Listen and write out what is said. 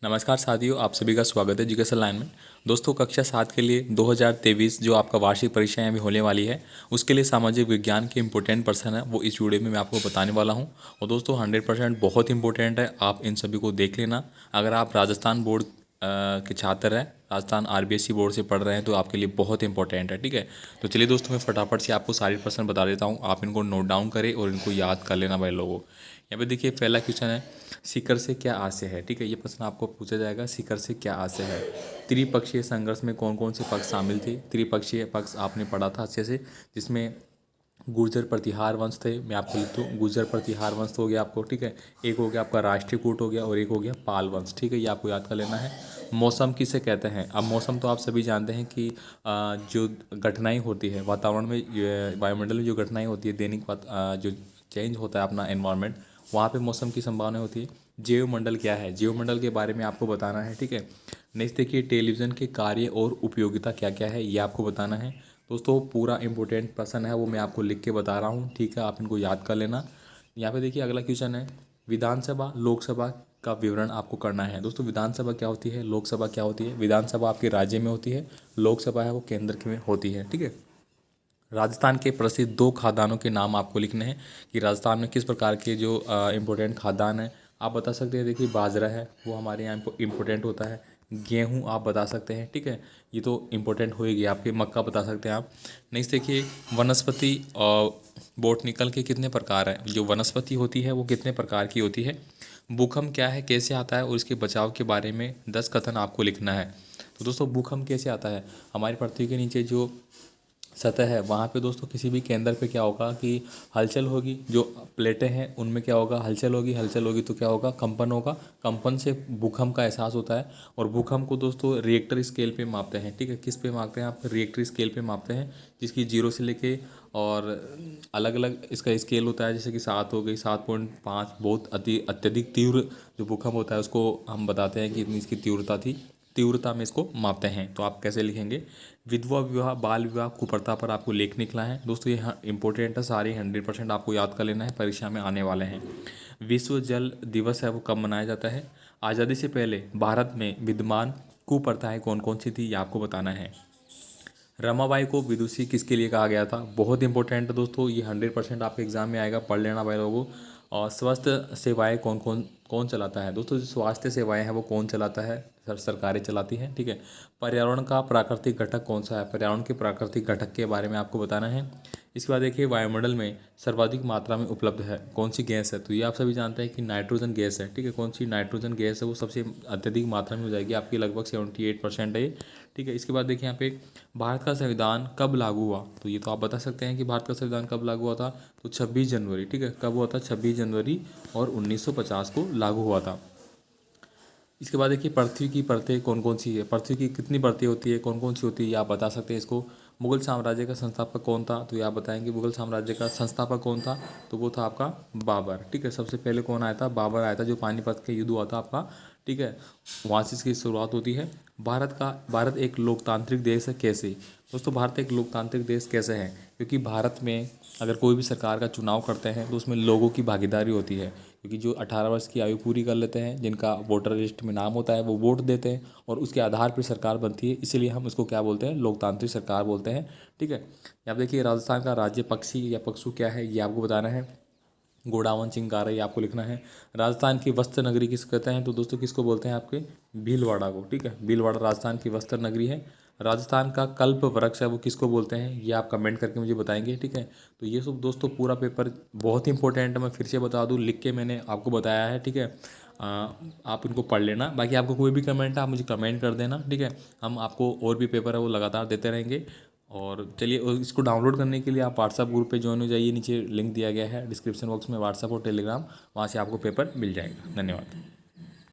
नमस्कार साथियों, आप सभी का स्वागत है एजुकेशन लाइन में। दोस्तों, कक्षा 7 के लिए 2023 जो आपका वार्षिक परीक्षाएं अभी होने वाली है, उसके लिए सामाजिक विज्ञान के इंपॉर्टेंट पर्सन है वो इस वीडियो में मैं आपको बताने वाला हूं। और दोस्तों 100% बहुत इंपॉर्टेंट है, आप इन सभी को देख लेना। अगर आप राजस्थान बोर्ड के छात्र हैं, राजस्थान आरबीएसई बोर्ड से पढ़ रहे हैं, तो आपके लिए बहुत इंपॉर्टेंट है। ठीक है, तो चलिए दोस्तों, मैं फटाफट से आपको सारे प्रश्न बता देता हूँ, आप इनको नोट डाउन करें और इनको याद कर लेना भाई लोगों। यहाँ पे देखिए, पहला क्वेश्चन है, सीकर से क्या आशय है। ठीक है, ये प्रश्न आपको पूछा जाएगा, सीकर से क्या आशय है। त्रिपक्षीय संघर्ष में कौन कौन से पक्ष शामिल थे। त्रिपक्षीय पक्ष आपने पढ़ा था अच्छे से, जिसमें गुर्जर प्रतिहार वंश थे। मैं आपको लिख दूँ, गुर्जर प्रतिहार वंश हो गया आपको। ठीक है, एक हो गया आपका राष्ट्रीय कूट हो गया और एक हो गया पाल वंश। ठीक है, ये आपको याद कर लेना है। मौसम किसे कहते हैं। अब मौसम तो आप सभी जानते हैं कि जो घटनाएं होती है वातावरण में, वायुमंडल में जो घटनाएं होती है, दैनिक जो चेंज होता है अपना एनवायरनमेंट, वहाँ पे मौसम की संभावना होती है। जैवमंडल क्या है, जैवमंडल के बारे में आपको बताना है। ठीक है, नेक्स्ट देखिए, टेलीविज़न के कार्य और उपयोगिता क्या क्या है, ये आपको बताना है। दोस्तों पूरा इंपॉर्टेंट प्रश्न है, वो मैं आपको लिख के बता रहा हूँ। ठीक है, आप इनको याद कर लेना। यहाँ पे देखिए, अगला क्वेश्चन है, विधानसभा लोकसभा का विवरण आपको करना है। दोस्तों विधानसभा क्या होती है, लोकसभा क्या होती है। विधानसभा आपके राज्य में होती है, लोकसभा है वो केंद्र में होती है। ठीक है, राजस्थान के प्रसिद्ध 2 खाद्यान्नों के नाम आपको लिखने हैं कि राजस्थान में किस प्रकार के जो इम्पोर्टेंट खाद्यान्न है आप बता सकते हैं। देखिए, बाजरा है वो हमारे यहाँ इम्पोर्टेंट होता है। गेहूँ आप बता सकते हैं। ठीक है, ये तो इम्पोर्टेंट होएगी आपके। मक्का बता सकते हैं आप। नेक्स्ट देखिए, वनस्पति और बोटनिकल के कितने प्रकार हैं। जो वनस्पति होती है वो कितने प्रकार की होती है। भूकंप क्या है, कैसे आता है और इसके बचाव के बारे में 10 कथन आपको लिखना है। तो दोस्तों भूकंप कैसे आता है, हमारी पृथ्वी के नीचे जो सतह है वहाँ पे दोस्तों किसी भी केंद्र पे क्या होगा कि हलचल होगी। जो प्लेटें हैं उनमें क्या होगा, हलचल होगी। हलचल होगी तो क्या होगा, कंपन होगा। कंपन से भूकंप का एहसास होता है। और भूकंप को दोस्तों रिएक्टर स्केल पे मापते हैं। ठीक है, किस पे मापते हैं आप, रिएक्टर स्केल पे मापते हैं, जिसकी 0 से लेके और अलग अलग इसका स्केल होता है। जैसे कि 7 हो गई, 7.5 बहुत अत्यधिक तीव्र जो भूकंप होता है उसको हम बताते हैं कि इतनी इसकी तीव्रता थी, तीव्रता में इसको मापते हैं। तो आप कैसे लिखेंगे, विधवा विवाह, बाल विवाह, कुप्रथा पर आपको लेख निकला है। दोस्तों ये इंपॉर्टेंट है, सारे 100% आपको याद कर लेना है, परीक्षा में आने वाले हैं। विश्व जल दिवस है वो कब मनाया जाता है। आज़ादी से पहले भारत में विद्यमान कुप्रथाएं कौन कौन सी थी, ये आपको बताना है। रमाबाई को विदुषी किसके लिए कहा गया था, बहुत इंपॉर्टेंट है दोस्तों, ये 100% आपके एग्जाम में आएगा, पढ़ लेना भाई लोगों। और स्वास्थ्य सेवाएं कौन चलाता है। दोस्तों जो स्वास्थ्य सेवाएं हैं वो कौन चलाता है, सरकारें चलाती हैं। ठीक है, पर्यावरण का प्राकृतिक घटक कौन सा है, पर्यावरण के प्राकृतिक घटक के बारे में आपको बताना है। इसके बाद देखिए, वायुमंडल में सर्वाधिक मात्रा में उपलब्ध है कौन सी गैस है, तो ये आप सभी जानते हैं कि नाइट्रोजन गैस है। ठीक है, कौन सी नाइट्रोजन गैस है वो सबसे अत्यधिक मात्रा में हो जाएगी आपकी, लगभग 78% है ये। ठीक है, इसके बाद देखिए यहाँ पे, भारत का संविधान कब लागू हुआ, तो ये तो आप बता सकते हैं कि भारत का संविधान कब लागू हुआ था, तो 26 जनवरी। ठीक है, कब हुआ था, 26 जनवरी और 1950 को लागू हुआ था। इसके बाद देखिए, पृथ्वी की परतें कौन कौन सी है, पृथ्वी की कितनी परतें होती है, कौन कौन सी होती है, ये आप बता सकते हैं इसको। मुगल साम्राज्य का संस्थापक कौन था, तो ये आप बताएंगे मुगल साम्राज्य का संस्थापक कौन था, तो वो था आपका बाबर। ठीक है, सबसे पहले कौन आया था, बाबर आया था, जो पानीपत का युद्ध हुआ था आपका। ठीक है, वहाँ से इसकी शुरुआत होती है। भारत एक लोकतांत्रिक देश है कैसे। दोस्तों भारत एक लोकतांत्रिक देश कैसे है, क्योंकि भारत में अगर कोई भी सरकार का चुनाव करते हैं तो उसमें लोगों की भागीदारी होती है। क्योंकि जो 18 वर्ष की आयु पूरी कर लेते हैं, जिनका वोटर लिस्ट में नाम होता है, वो वोट देते हैं और उसके आधार पर सरकार बनती है। इसीलिए हम इसको क्या बोलते हैं, लोकतांत्रिक सरकार बोलते हैं। ठीक है, यहाँ पे देखिए, राजस्थान का राज्य पक्षी या पशु क्या है, ये आपको बताना है। गोडावण चिंकारा, ये आपको लिखना है। राजस्थान की वस्त्र नगरी किसको कहते हैं, तो दोस्तों किसको बोलते हैं, आपके भीलवाड़ा को। ठीक है, भीलवाड़ा राजस्थान की वस्त्र नगरी है। राजस्थान का कल्प वृक्ष है वो किसको बोलते हैं, ये आप कमेंट करके मुझे बताएंगे। ठीक है, तो ये सब दोस्तों पूरा पेपर बहुत इंपॉर्टेंट है, मैं फिर से बता दूं, लिख के मैंने आपको बताया है। ठीक है, आप इनको पढ़ लेना। बाकी आपको कोई भी कमेंट है आप मुझे कमेंट कर देना। ठीक है, हम आपको और भी पेपर है वो लगातार देते रहेंगे। और चलिए, और इसको डाउनलोड करने के लिए आप व्हाट्सअप ग्रुप पे ज्वाइन हो जाइए, नीचे लिंक दिया गया है डिस्क्रिप्शन बॉक्स में, व्हाट्सअप और टेलीग्राम, वहाँ से आपको पेपर मिल जाएगा। धन्यवाद।